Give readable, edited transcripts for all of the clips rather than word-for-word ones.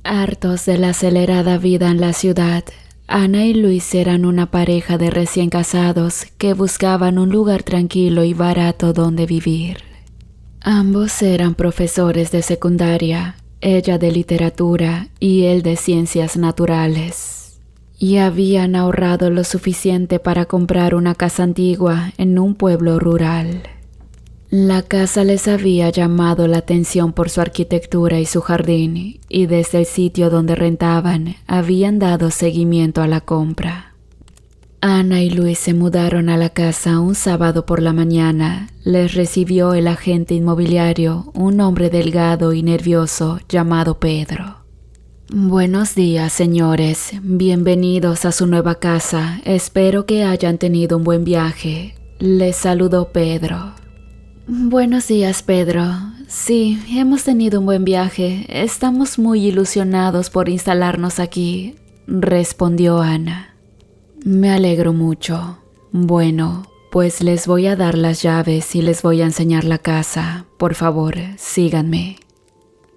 Hartos de la acelerada vida en la ciudad, Ana y Luis eran una pareja de recién casados que buscaban un lugar tranquilo y barato donde vivir. Ambos eran profesores de secundaria, ella de literatura y él de ciencias naturales. Y habían ahorrado lo suficiente para comprar una casa antigua en un pueblo rural. La casa les había llamado la atención por su arquitectura y su jardín, y desde el sitio donde rentaban habían dado seguimiento a la compra. Ana y Luis se mudaron a la casa un sábado por la mañana. Les recibió el agente inmobiliario, un hombre delgado y nervioso llamado Pedro. Buenos días, señores. Bienvenidos a su nueva casa. Espero que hayan tenido un buen viaje. Les saludó Pedro. Buenos días, Pedro. Sí, hemos tenido un buen viaje. Estamos muy ilusionados por instalarnos aquí, respondió Ana. Me alegro mucho. Bueno, pues les voy a dar las llaves y les voy a enseñar la casa. Por favor, síganme.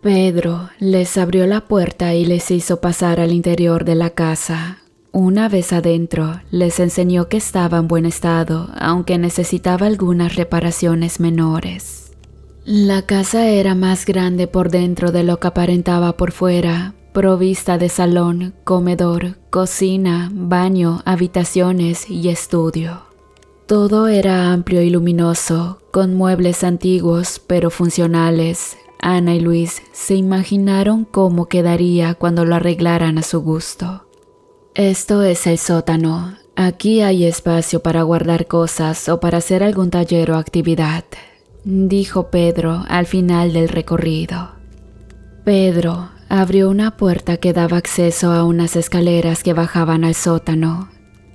Pedro les abrió la puerta y les hizo pasar al interior de la casa. Una vez adentro, les enseñó que estaba en buen estado, aunque necesitaba algunas reparaciones menores. La casa era más grande por dentro de lo que aparentaba por fuera, provista de salón, comedor, cocina, baño, habitaciones y estudio. Todo era amplio y luminoso, con muebles antiguos pero funcionales. Ana y Luis se imaginaron cómo quedaría cuando lo arreglaran a su gusto. Esto es el sótano. Aquí hay espacio para guardar cosas o para hacer algún taller o actividad, dijo Pedro al final del recorrido. Pedro abrió una puerta que daba acceso a unas escaleras que bajaban al sótano.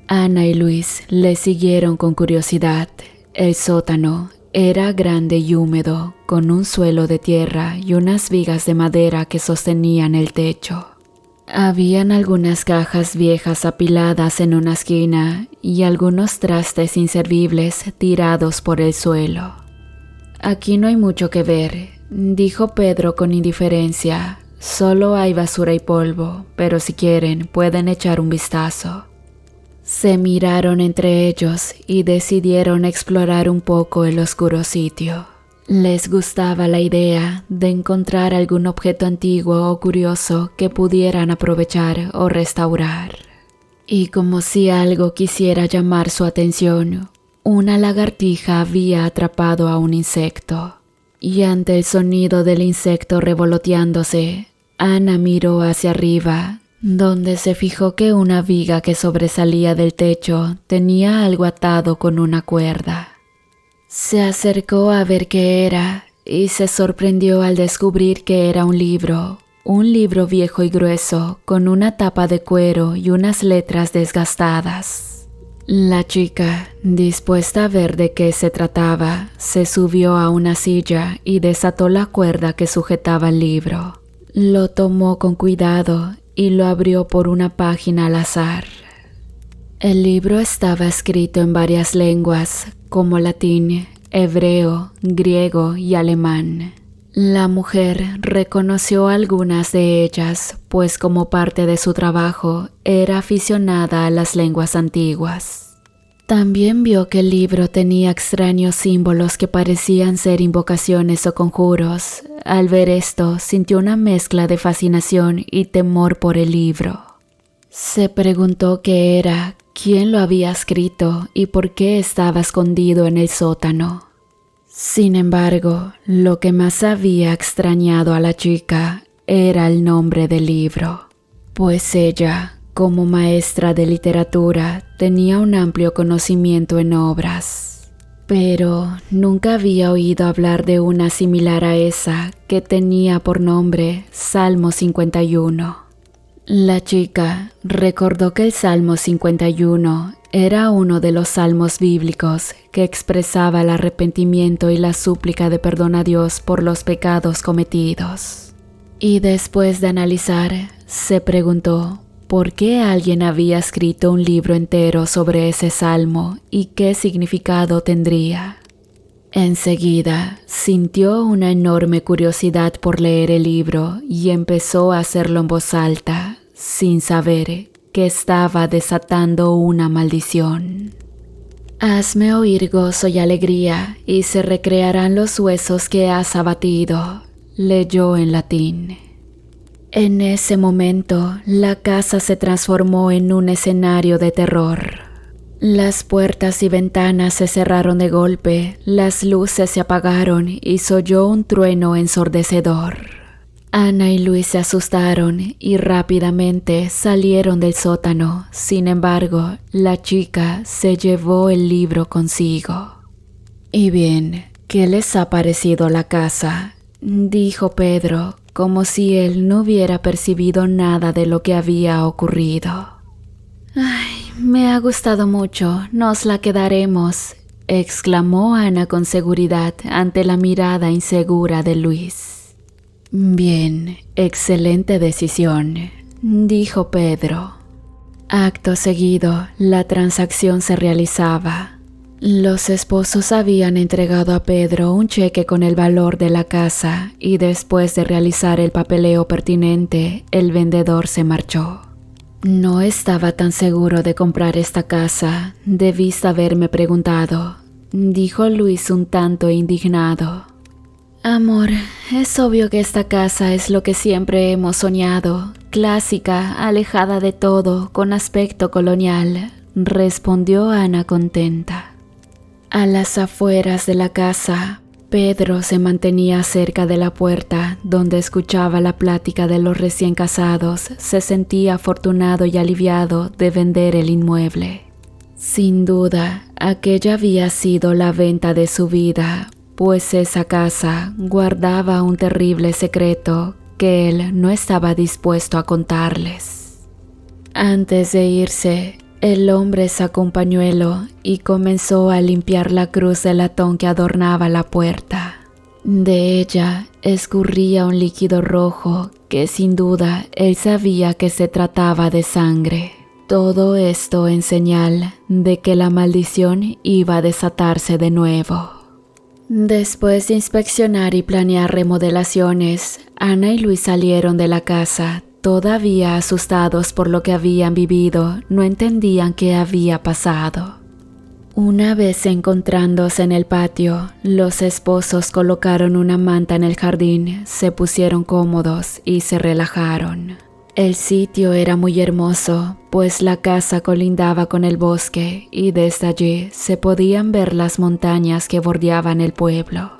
Ana y Luis le siguieron con curiosidad. El sótano era grande y húmedo, con un suelo de tierra y unas vigas de madera que sostenían el techo. Habían algunas cajas viejas apiladas en una esquina y algunos trastes inservibles tirados por el suelo. Aquí no hay mucho que ver, dijo Pedro con indiferencia. Solo hay basura y polvo, pero si quieren pueden echar un vistazo. Se miraron entre ellos y decidieron explorar un poco el oscuro sitio. Les gustaba la idea de encontrar algún objeto antiguo o curioso que pudieran aprovechar o restaurar. Y como si algo quisiera llamar su atención, una lagartija había atrapado a un insecto. Y ante el sonido del insecto revoloteándose, Ana miró hacia arriba, donde se fijó que una viga que sobresalía del techo tenía algo atado con una cuerda. Se acercó a ver qué era y se sorprendió al descubrir que era un libro viejo y grueso con una tapa de cuero y unas letras desgastadas. La chica, dispuesta a ver de qué se trataba, se subió a una silla y desató la cuerda que sujetaba el libro. Lo tomó con cuidado y lo abrió por una página al azar. El libro estaba escrito en varias lenguas, como latín, hebreo, griego y alemán. La mujer reconoció algunas de ellas, pues como parte de su trabajo era aficionada a las lenguas antiguas. También vio que el libro tenía extraños símbolos que parecían ser invocaciones o conjuros. Al ver esto, sintió una mezcla de fascinación y temor por el libro. Se preguntó qué era, quién lo había escrito y por qué estaba escondido en el sótano. Sin embargo, lo que más había extrañado a la chica era el nombre del libro, pues ella, como maestra de literatura, tenía un amplio conocimiento en obras. Pero nunca había oído hablar de una similar a esa que tenía por nombre Salmo 51. La chica recordó que el Salmo 51 era uno de los salmos bíblicos que expresaba el arrepentimiento y la súplica de perdón a Dios por los pecados cometidos. Y después de analizar, se preguntó por qué alguien había escrito un libro entero sobre ese salmo y qué significado tendría. Enseguida sintió una enorme curiosidad por leer el libro y empezó a hacerlo en voz alta, sin saber que estaba desatando una maldición. Hazme oír gozo y alegría, y se recrearán los huesos que has abatido, leyó en latín. En ese momento, la casa se transformó en un escenario de terror. Las puertas y ventanas se cerraron de golpe, las luces se apagaron y se oyó un trueno ensordecedor. Ana y Luis se asustaron y rápidamente salieron del sótano. Sin embargo, la chica se llevó el libro consigo. «¿Y bien, qué les ha parecido la casa?», dijo Pedro, como si él no hubiera percibido nada de lo que había ocurrido. «Ay, me ha gustado mucho, nos la quedaremos», exclamó Ana con seguridad ante la mirada insegura de Luis. «Bien, excelente decisión», dijo Pedro. Acto seguido, la transacción se realizaba. Los esposos habían entregado a Pedro un cheque con el valor de la casa y después de realizar el papeleo pertinente, el vendedor se marchó. «No estaba tan seguro de comprar esta casa, debiste haberme preguntado», dijo Luis un tanto indignado. «Amor, es obvio que esta casa es lo que siempre hemos soñado, clásica, alejada de todo, con aspecto colonial», respondió Ana contenta. A las afueras de la casa, Pedro se mantenía cerca de la puerta, donde escuchaba la plática de los recién casados. Se sentía afortunado y aliviado de vender el inmueble. Sin duda, aquella había sido la venta de su vida, pues esa casa guardaba un terrible secreto que él no estaba dispuesto a contarles. Antes de irse, el hombre sacó un pañuelo y comenzó a limpiar la cruz de latón que adornaba la puerta. De ella escurría un líquido rojo que sin duda él sabía que se trataba de sangre. Todo esto en señal de que la maldición iba a desatarse de nuevo. Después de inspeccionar y planear remodelaciones, Ana y Luis salieron de la casa. Todavía asustados por lo que habían vivido, no entendían qué había pasado. Una vez encontrándose en el patio, los esposos colocaron una manta en el jardín, se pusieron cómodos y se relajaron. El sitio era muy hermoso, pues la casa colindaba con el bosque y desde allí se podían ver las montañas que bordeaban el pueblo.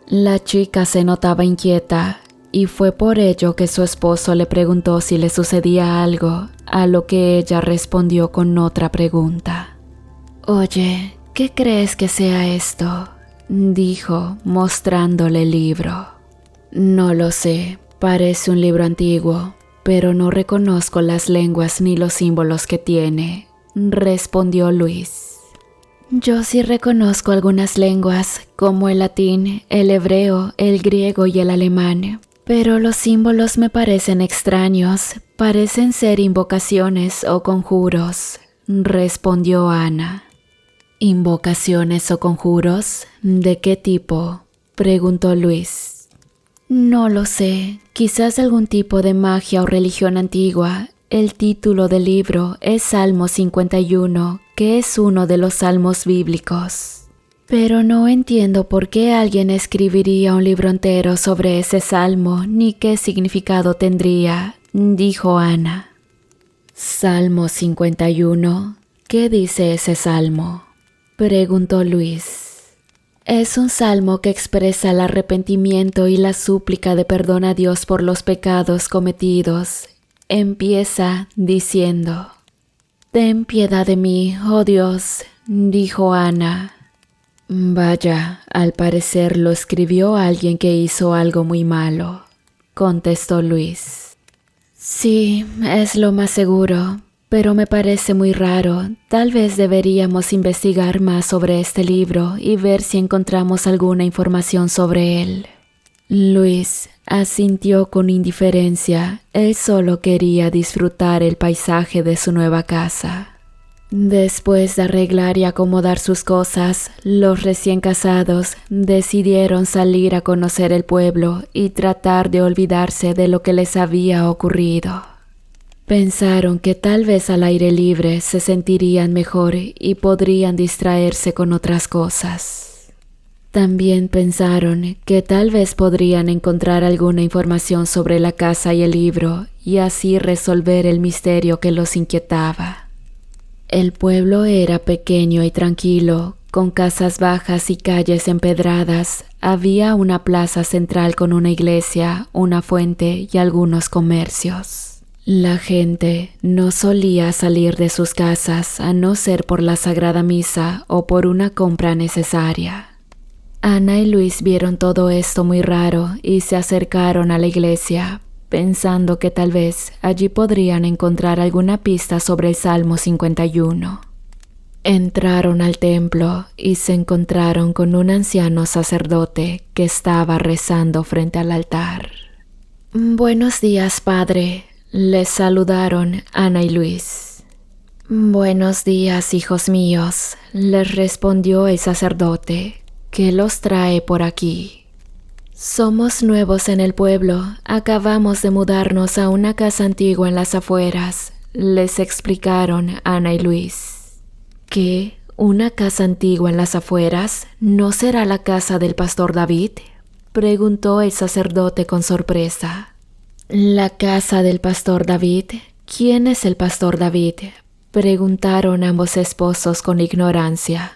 La chica se notaba inquieta y fue por ello que su esposo le preguntó si le sucedía algo, a lo que ella respondió con otra pregunta. «Oye, ¿qué crees que sea esto?», dijo, mostrándole el libro. «No lo sé, parece un libro antiguo, pero no reconozco las lenguas ni los símbolos que tiene», respondió Luis. «Yo sí reconozco algunas lenguas, como el latín, el hebreo, el griego y el alemán, pero los símbolos me parecen extraños, parecen ser invocaciones o conjuros», respondió Ana. «¿Invocaciones o conjuros? ¿De qué tipo?», preguntó Luis. «No lo sé, quizás algún tipo de magia o religión antigua. El título del libro es Salmo 51, que es uno de los salmos bíblicos. Pero no entiendo por qué alguien escribiría un libro entero sobre ese salmo, ni qué significado tendría», dijo Ana. «Salmo 51, ¿qué dice ese salmo?», preguntó Luis. «Es un salmo que expresa el arrepentimiento y la súplica de perdón a Dios por los pecados cometidos. Empieza diciendo: «Ten piedad de mí, oh Dios», dijo Ana. «Vaya, al parecer lo escribió alguien que hizo algo muy malo», contestó Luis. «Sí, es lo más seguro. Pero me parece muy raro, tal vez deberíamos investigar más sobre este libro y ver si encontramos alguna información sobre él». Luis asintió con indiferencia, él solo quería disfrutar el paisaje de su nueva casa. Después de arreglar y acomodar sus cosas, los recién casados decidieron salir a conocer el pueblo y tratar de olvidarse de lo que les había ocurrido. Pensaron que tal vez al aire libre se sentirían mejor y podrían distraerse con otras cosas. También pensaron que tal vez podrían encontrar alguna información sobre la casa y el libro y así resolver el misterio que los inquietaba. El pueblo era pequeño y tranquilo, con casas bajas y calles empedradas. Había una plaza central con una iglesia, una fuente y algunos comercios. La gente no solía salir de sus casas a no ser por la Sagrada Misa o por una compra necesaria. Ana y Luis vieron todo esto muy raro y se acercaron a la iglesia, pensando que tal vez allí podrían encontrar alguna pista sobre el Salmo 51. Entraron al templo y se encontraron con un anciano sacerdote que estaba rezando frente al altar. «Buenos días, padre», les saludaron Ana y Luis. «Buenos días, hijos míos», les respondió el sacerdote. «¿Qué los trae por aquí?» «Somos nuevos en el pueblo, acabamos de mudarnos a una casa antigua en las afueras», les explicaron Ana y Luis. «¿Qué? ¿Una casa antigua en las afueras? ¿No será la casa del pastor David?», preguntó el sacerdote con sorpresa. «¿La casa del pastor David? ¿Quién es el pastor David?», preguntaron ambos esposos con ignorancia.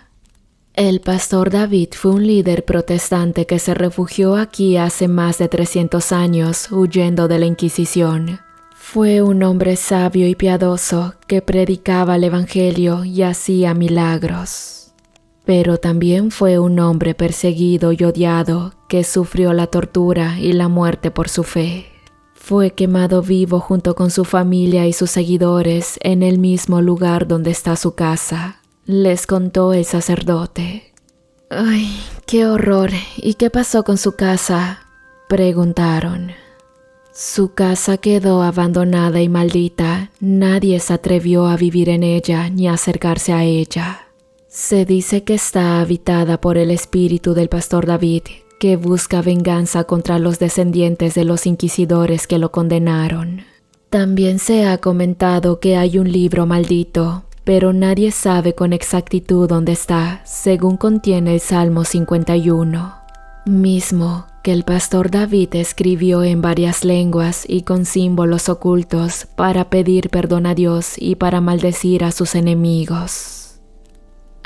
El pastor David fue un líder protestante que se refugió aquí hace más de 300 años huyendo de la Inquisición. Fue un hombre sabio y piadoso que predicaba el Evangelio y hacía milagros. Pero también fue un hombre perseguido y odiado que sufrió la tortura y la muerte por su fe. Fue quemado vivo junto con su familia y sus seguidores en el mismo lugar donde está su casa, les contó el sacerdote. «Ay, qué horror. ¿Y qué pasó con su casa?», preguntaron. «Su casa quedó abandonada y maldita. Nadie se atrevió a vivir en ella ni a acercarse a ella. Se dice que está habitada por el espíritu del pastor David, que busca venganza contra los descendientes de los inquisidores que lo condenaron. También se ha comentado que hay un libro maldito, pero nadie sabe con exactitud dónde está, según contiene el Salmo 51, mismo que el pastor David escribió en varias lenguas y con símbolos ocultos para pedir perdón a Dios y para maldecir a sus enemigos».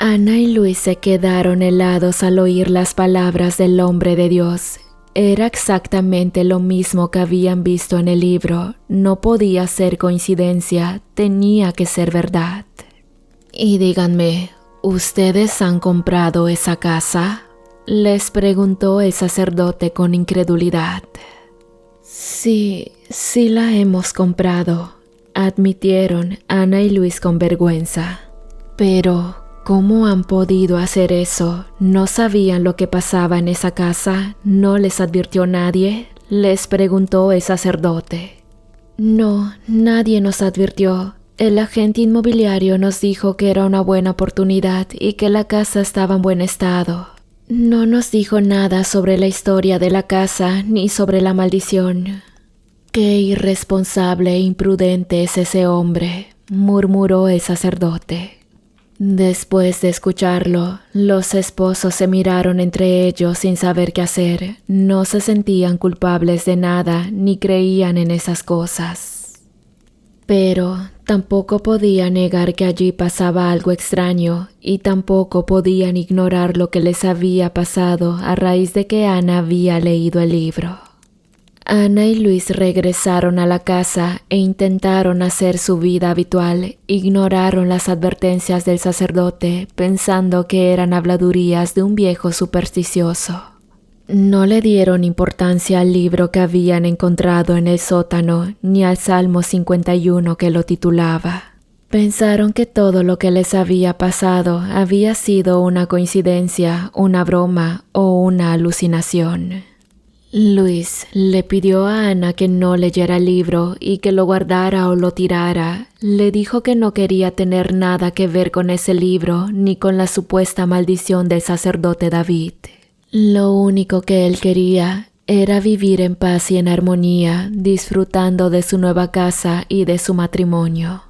Ana y Luis se quedaron helados al oír las palabras del hombre de Dios. Era exactamente lo mismo que habían visto en el libro. No podía ser coincidencia, tenía que ser verdad. «Y díganme, ¿ustedes han comprado esa casa?», les preguntó el sacerdote con incredulidad. Sí la hemos comprado», admitieron Ana y Luis con vergüenza. «Pero, ¿cómo han podido hacer eso? ¿No sabían lo que pasaba en esa casa? ¿No les advirtió nadie?», les preguntó el sacerdote. «No, nadie nos advirtió. El agente inmobiliario nos dijo que era una buena oportunidad y que la casa estaba en buen estado. No nos dijo nada sobre la historia de la casa ni sobre la maldición». «Qué irresponsable e imprudente es ese hombre», murmuró el sacerdote. Después de escucharlo, los esposos se miraron entre ellos sin saber qué hacer. No se sentían culpables de nada ni creían en esas cosas. Pero tampoco podían negar que allí pasaba algo extraño y tampoco podían ignorar lo que les había pasado a raíz de que Ana había leído el libro. Ana y Luis regresaron a la casa e intentaron hacer su vida habitual. Ignoraron las advertencias del sacerdote, pensando que eran habladurías de un viejo supersticioso. No le dieron importancia al libro que habían encontrado en el sótano, ni al Salmo 51 que lo titulaba. Pensaron que todo lo que les había pasado había sido una coincidencia, una broma o una alucinación. Luis le pidió a Ana que no leyera el libro y que lo guardara o lo tirara. Le dijo que no quería tener nada que ver con ese libro ni con la supuesta maldición del sacerdote David. Lo único que él quería era vivir en paz y en armonía, disfrutando de su nueva casa y de su matrimonio.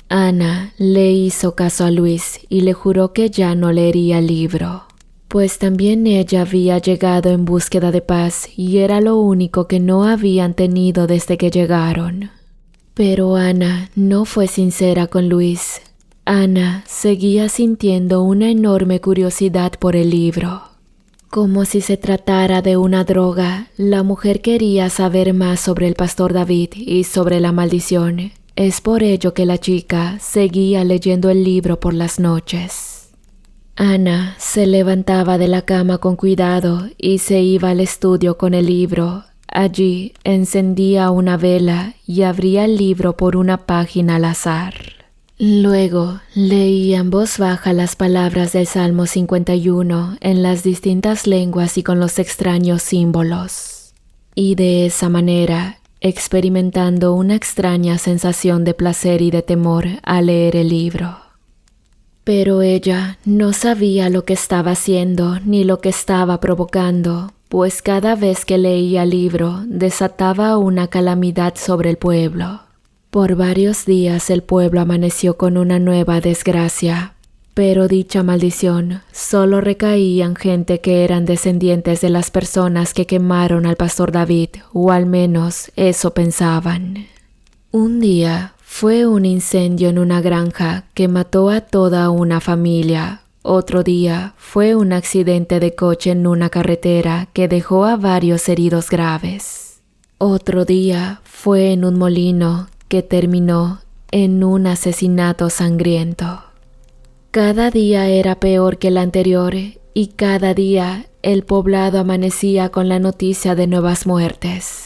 Ana le hizo caso a Luis y le juró que ya no leería el libro, pues también ella había llegado en búsqueda de paz y era lo único que no habían tenido desde que llegaron. Pero Ana no fue sincera con Luis. Ana seguía sintiendo una enorme curiosidad por el libro. Como si se tratara de una droga, la mujer quería saber más sobre el pastor David y sobre la maldición. Es por ello que la chica seguía leyendo el libro por las noches. Ana se levantaba de la cama con cuidado y se iba al estudio con el libro. Allí encendía una vela y abría el libro por una página al azar. Luego leía en voz baja las palabras del Salmo 51 en las distintas lenguas y con los extraños símbolos. Y de esa manera, experimentando una extraña sensación de placer y de temor al leer el libro. Pero ella no sabía lo que estaba haciendo ni lo que estaba provocando, pues cada vez que leía el libro desataba una calamidad sobre el pueblo. Por varios días el pueblo amaneció con una nueva desgracia, pero dicha maldición solo recaía en gente que eran descendientes de las personas que quemaron al pastor David, o al menos eso pensaban. Un día fue un incendio en una granja que mató a toda una familia. Otro día fue un accidente de coche en una carretera que dejó a varios heridos graves. Otro día fue en un molino que terminó en un asesinato sangriento. Cada día era peor que el anterior y cada día el poblado amanecía con la noticia de nuevas muertes.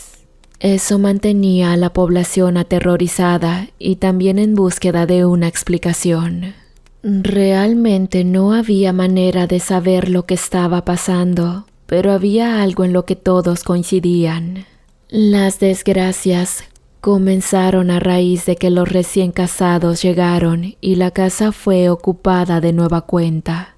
Eso mantenía a la población aterrorizada y también en búsqueda de una explicación. Realmente no había manera de saber lo que estaba pasando, pero había algo en lo que todos coincidían. Las desgracias comenzaron a raíz de que los recién casados llegaron y la casa fue ocupada de nueva cuenta.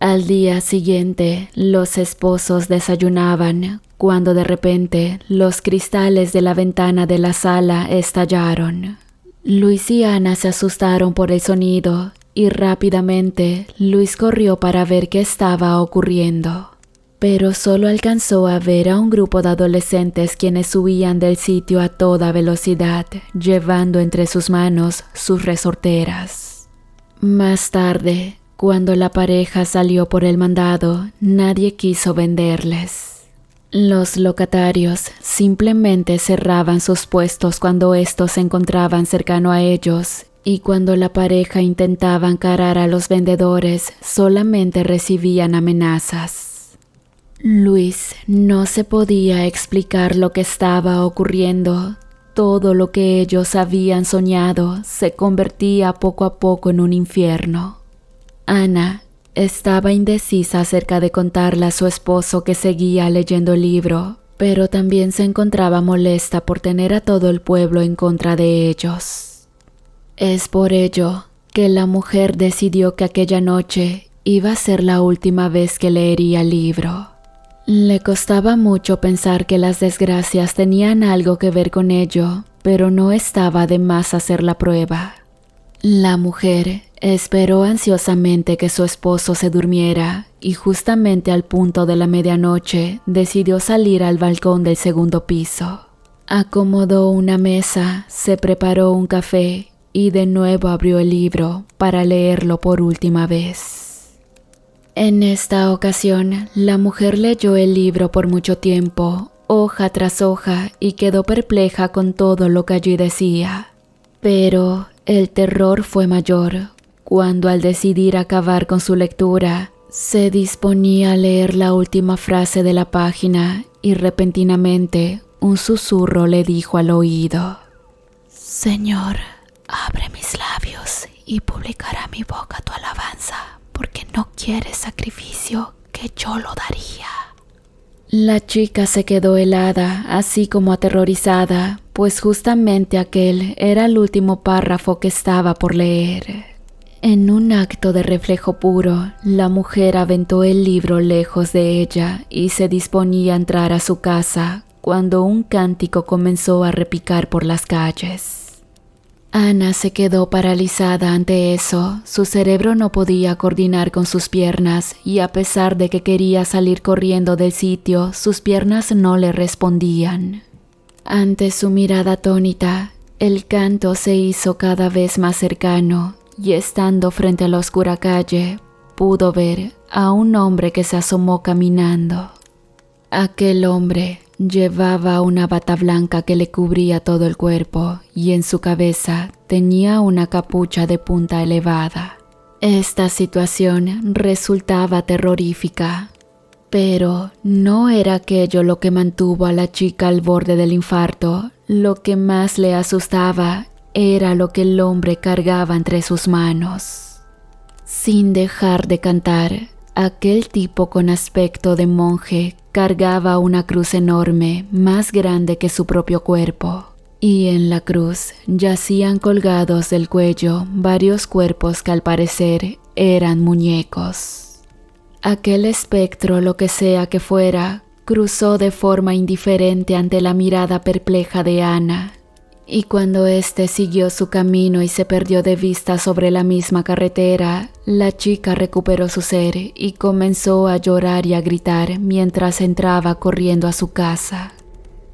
Al día siguiente, los esposos desayunaban cuando de repente los cristales de la ventana de la sala estallaron. Luis y Ana se asustaron por el sonido y rápidamente Luis corrió para ver qué estaba ocurriendo. Pero solo alcanzó a ver a un grupo de adolescentes quienes huían del sitio a toda velocidad, llevando entre sus manos sus resorteras. Más tarde, cuando la pareja salió por el mandado, nadie quiso venderles. Los locatarios simplemente cerraban sus puestos cuando estos se encontraban cercano a ellos, y cuando la pareja intentaba encarar a los vendedores, solamente recibían amenazas. Luis no se podía explicar lo que estaba ocurriendo. Todo lo que ellos habían soñado se convertía poco a poco en un infierno. Ana estaba indecisa acerca de contarle a su esposo que seguía leyendo el libro, pero también se encontraba molesta por tener a todo el pueblo en contra de ellos. Es por ello que la mujer decidió que aquella noche iba a ser la última vez que leería el libro. Le costaba mucho pensar que las desgracias tenían algo que ver con ello, pero no estaba de más hacer la prueba. La mujer esperó ansiosamente que su esposo se durmiera y justamente al punto de la medianoche decidió salir al balcón del segundo piso. Acomodó una mesa, se preparó un café y de nuevo abrió el libro para leerlo por última vez. En esta ocasión, la mujer leyó el libro por mucho tiempo, hoja tras hoja, y quedó perpleja con todo lo que allí decía. Pero el terror fue mayor, cuando al decidir acabar con su lectura, se disponía a leer la última frase de la página y repentinamente un susurro le dijo al oído: «Señor, abre mis labios y publicará mi boca tu alabanza, porque no quieres sacrificio que yo lo daría». La chica se quedó helada, así como aterrorizada, pues justamente aquel era el último párrafo que estaba por leer. En un acto de reflejo puro, la mujer aventó el libro lejos de ella y se disponía a entrar a su casa cuando un cántico comenzó a repicar por las calles. Ana se quedó paralizada ante eso. Su cerebro no podía coordinar con sus piernas y a pesar de que quería salir corriendo del sitio, sus piernas no le respondían. Ante su mirada atónita, el canto se hizo cada vez más cercano y estando frente a la oscura calle, pudo ver a un hombre que se asomó caminando. Aquel hombre llevaba una bata blanca que le cubría todo el cuerpo y en su cabeza tenía una capucha de punta elevada. Esta situación resultaba terrorífica, pero no era aquello lo que mantuvo a la chica al borde del infarto. Lo que más le asustaba era lo que el hombre cargaba entre sus manos. Sin dejar de cantar, aquel tipo con aspecto de monje cargaba una cruz enorme, más grande que su propio cuerpo, y en la cruz yacían colgados del cuello varios cuerpos que al parecer eran muñecos. Aquel espectro, lo que sea que fuera, cruzó de forma indiferente ante la mirada perpleja de Ana, y cuando éste siguió su camino y se perdió de vista sobre la misma carretera, la chica recuperó su ser y comenzó a llorar y a gritar mientras entraba corriendo a su casa.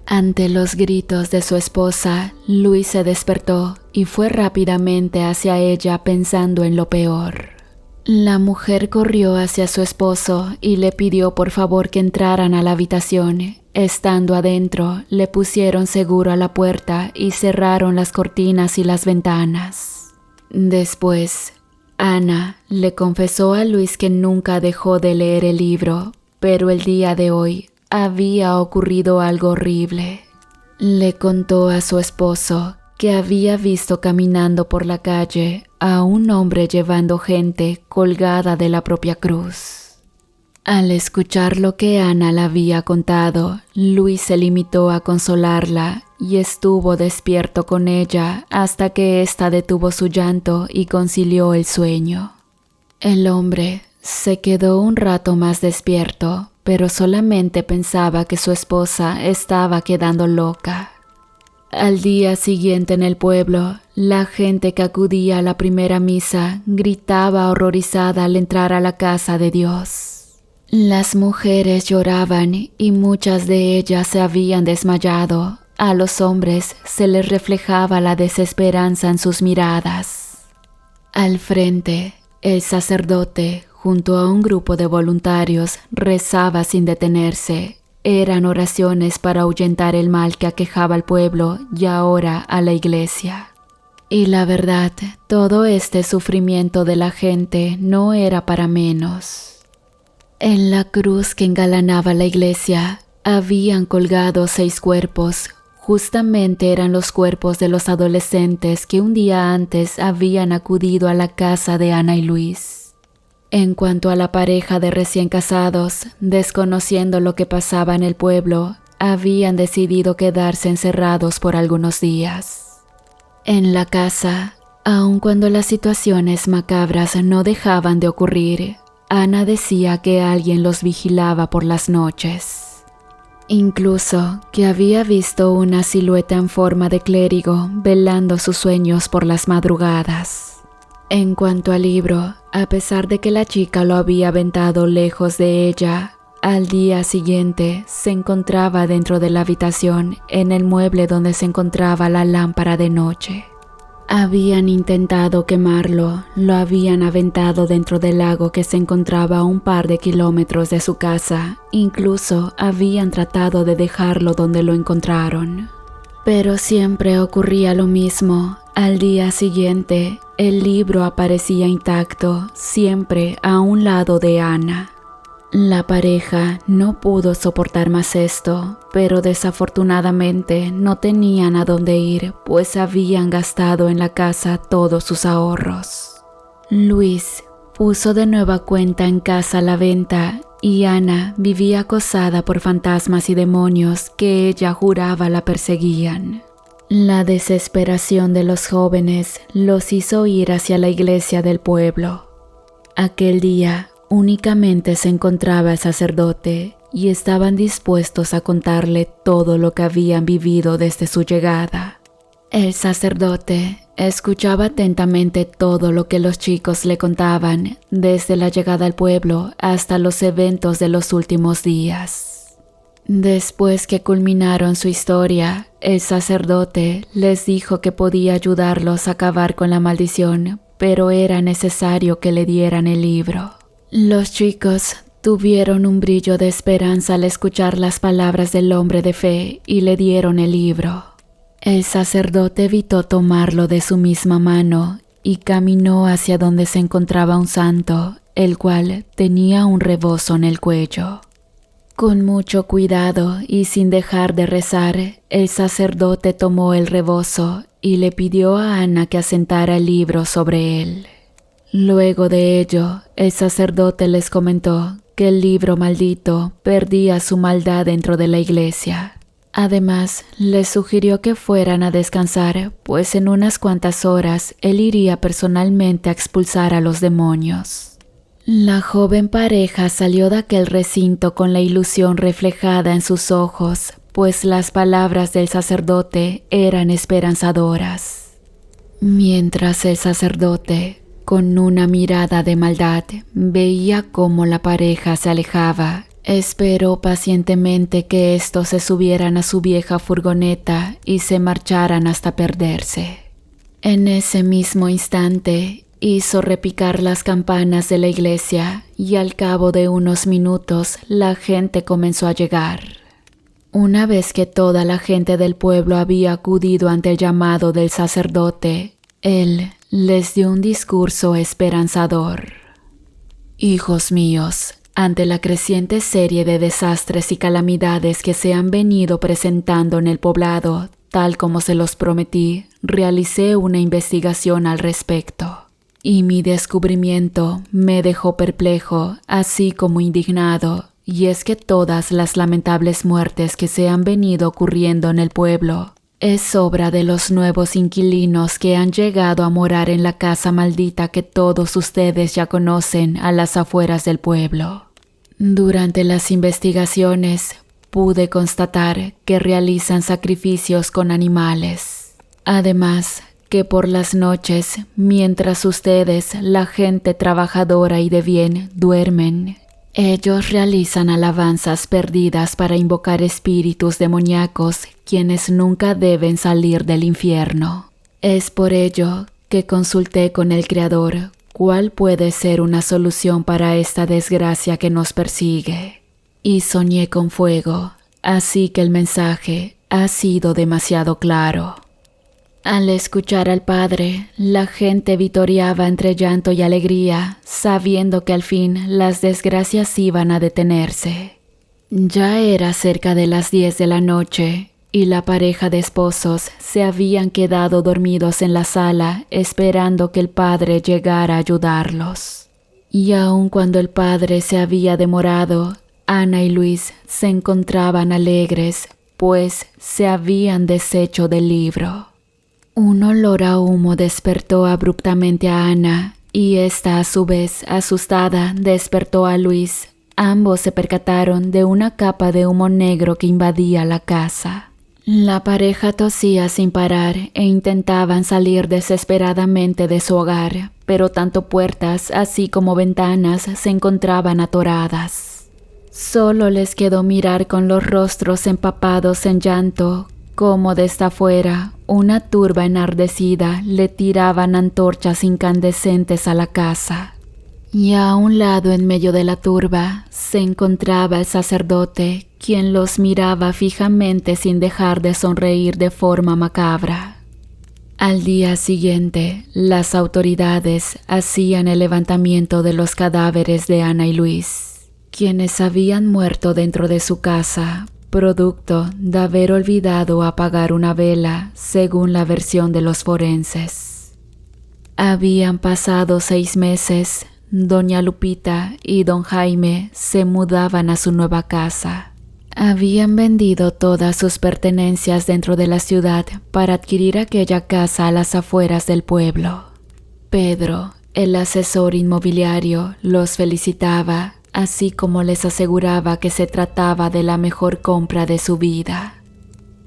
Ante los gritos de su esposa, Luis se despertó y fue rápidamente hacia ella pensando en lo peor. La mujer corrió hacia su esposo y le pidió por favor que entraran a la habitación. Estando adentro, le pusieron seguro a la puerta y cerraron las cortinas y las ventanas. Después, Ana le confesó a Luis que nunca dejó de leer el libro, pero el día de hoy había ocurrido algo horrible. Le contó a su esposo que había visto caminando por la calle a un hombre llevando gente colgada de la propia cruz. Al escuchar lo que Ana le había contado, Luis se limitó a consolarla y estuvo despierto con ella hasta que ésta detuvo su llanto y concilió el sueño. El hombre se quedó un rato más despierto, pero solamente pensaba que su esposa estaba quedando loca. Al día siguiente en el pueblo, la gente que acudía a la primera misa gritaba horrorizada al entrar a la casa de Dios. Las mujeres lloraban y muchas de ellas se habían desmayado. A los hombres se les reflejaba la desesperanza en sus miradas. Al frente, el sacerdote, junto a un grupo de voluntarios, rezaba sin detenerse. Eran oraciones para ahuyentar el mal que aquejaba al pueblo y ahora a la iglesia. Y la verdad, todo este sufrimiento de la gente no era para menos. En la cruz que engalanaba la iglesia, habían colgado 6 cuerpos. Justamente eran los cuerpos de los adolescentes que un día antes habían acudido a la casa de Ana y Luis. En cuanto a la pareja de recién casados, desconociendo lo que pasaba en el pueblo, habían decidido quedarse encerrados por algunos días. En la casa, aun cuando las situaciones macabras no dejaban de ocurrir, Ana decía que alguien los vigilaba por las noches. Incluso que había visto una silueta en forma de clérigo velando sus sueños por las madrugadas. En cuanto al libro, a pesar de que la chica lo había aventado lejos de ella, al día siguiente se encontraba dentro de la habitación en el mueble donde se encontraba la lámpara de noche. Habían intentado quemarlo, lo habían aventado dentro del lago que se encontraba a un par de kilómetros de su casa, incluso habían tratado de dejarlo donde lo encontraron. Pero siempre ocurría lo mismo. Al día siguiente, el libro aparecía intacto, siempre a un lado de Ana. La pareja no pudo soportar más esto, pero desafortunadamente no tenían a dónde ir, pues habían gastado en la casa todos sus ahorros. Luis puso de nueva cuenta en casa a la venta y Ana vivía acosada por fantasmas y demonios que ella juraba la perseguían. La desesperación de los jóvenes los hizo ir hacia la iglesia del pueblo. Aquel día únicamente se encontraba el sacerdote y estaban dispuestos a contarle todo lo que habían vivido desde su llegada. El sacerdote escuchaba atentamente todo lo que los chicos le contaban, desde la llegada al pueblo hasta los eventos de los últimos días. Después que culminaron su historia, el sacerdote les dijo que podía ayudarlos a acabar con la maldición, pero era necesario que le dieran el libro. Los chicos tuvieron un brillo de esperanza al escuchar las palabras del hombre de fe y le dieron el libro. El sacerdote evitó tomarlo de su misma mano y caminó hacia donde se encontraba un santo, el cual tenía un rebozo en el cuello. Con mucho cuidado y sin dejar de rezar, el sacerdote tomó el rebozo y le pidió a Ana que asentara el libro sobre él. Luego de ello, el sacerdote les comentó que el libro maldito perdía su maldad dentro de la iglesia. Además, les sugirió que fueran a descansar, pues en unas cuantas horas él iría personalmente a expulsar a los demonios. La joven pareja salió de aquel recinto con la ilusión reflejada en sus ojos, pues las palabras del sacerdote eran esperanzadoras. Mientras el sacerdote, con una mirada de maldad, veía cómo la pareja se alejaba, esperó pacientemente que estos se subieran a su vieja furgoneta y se marcharan hasta perderse. En ese mismo instante, hizo repicar las campanas de la iglesia y al cabo de unos minutos la gente comenzó a llegar. Una vez que toda la gente del pueblo había acudido ante el llamado del sacerdote, él les dio un discurso esperanzador. Hijos míos, ante la creciente serie de desastres y calamidades que se han venido presentando en el poblado, tal como se los prometí, realicé una investigación al respecto. Y mi descubrimiento me dejó perplejo, así como indignado, y es que todas las lamentables muertes que se han venido ocurriendo en el pueblo es obra de los nuevos inquilinos que han llegado a morar en la casa maldita que todos ustedes ya conocen a las afueras del pueblo. Durante las investigaciones pude constatar que realizan sacrificios con animales. Además, que por las noches, mientras ustedes, la gente trabajadora y de bien, duermen, ellos realizan alabanzas perdidas para invocar espíritus demoníacos, quienes nunca deben salir del infierno. Es por ello que consulté con el Creador cuál puede ser una solución para esta desgracia que nos persigue. Y soñé con fuego, así que el mensaje ha sido demasiado claro. Al escuchar al padre, la gente vitoreaba entre llanto y alegría, sabiendo que al fin las desgracias iban a detenerse. Ya era cerca de las 10 de la noche, y la pareja de esposos se habían quedado dormidos en la sala esperando que el padre llegara a ayudarlos. Y aun cuando el padre se había demorado, Ana y Luis se encontraban alegres, pues se habían deshecho del libro. Un olor a humo despertó abruptamente a Ana, y ésta a su vez, asustada, despertó a Luis. Ambos se percataron de una capa de humo negro que invadía la casa. La pareja tosía sin parar e intentaban salir desesperadamente de su hogar, pero tanto puertas así como ventanas se encontraban atoradas. Solo les quedó mirar con los rostros empapados en llanto, como desde afuera, una turba enardecida le tiraban antorchas incandescentes a la casa. Y a un lado en medio de la turba se encontraba el sacerdote, quien los miraba fijamente sin dejar de sonreír de forma macabra. Al día siguiente, las autoridades hacían el levantamiento de los cadáveres de Ana y Luis, quienes habían muerto dentro de su casa, producto de haber olvidado apagar una vela, según la versión de los forenses. Habían pasado 6 meses doña Lupita y don Jaime se mudaban a su nueva casa. Habían vendido todas sus pertenencias dentro de la ciudad para adquirir aquella casa a las afueras del pueblo. Pedro, el asesor inmobiliario, los felicitaba, así como les aseguraba que se trataba de la mejor compra de su vida.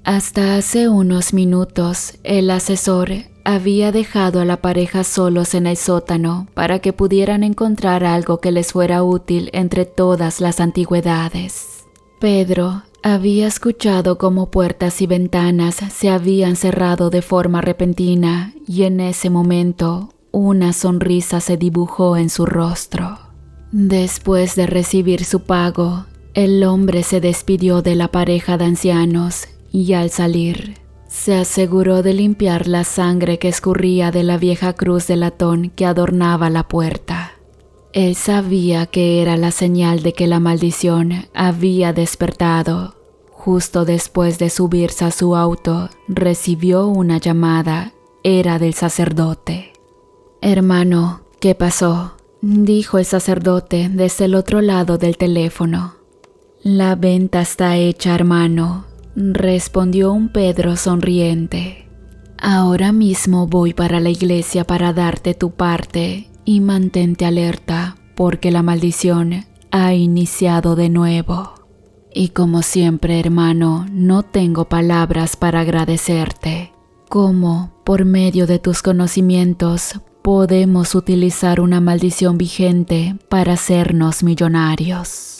Hasta hace unos minutos, el asesor había dejado a la pareja solos en el sótano para que pudieran encontrar algo que les fuera útil entre todas las antigüedades. Pedro había escuchado cómo puertas y ventanas se habían cerrado de forma repentina y en ese momento una sonrisa se dibujó en su rostro. Después de recibir su pago, el hombre se despidió de la pareja de ancianos y al salir, se aseguró de limpiar la sangre que escurría de la vieja cruz de latón que adornaba la puerta. Él sabía que era la señal de que la maldición había despertado. Justo después de subirse a su auto, recibió una llamada. Era del sacerdote. «Hermano, ¿qué pasó?», dijo el sacerdote desde el otro lado del teléfono. «La venta está hecha, hermano», respondió un Pedro sonriente. «Ahora mismo voy para la iglesia para darte tu parte y mantente alerta porque la maldición ha iniciado de nuevo. Y como siempre, hermano, no tengo palabras para agradecerte. ¿Cómo, por medio de tus conocimientos, podemos utilizar una maldición vigente para hacernos millonarios?»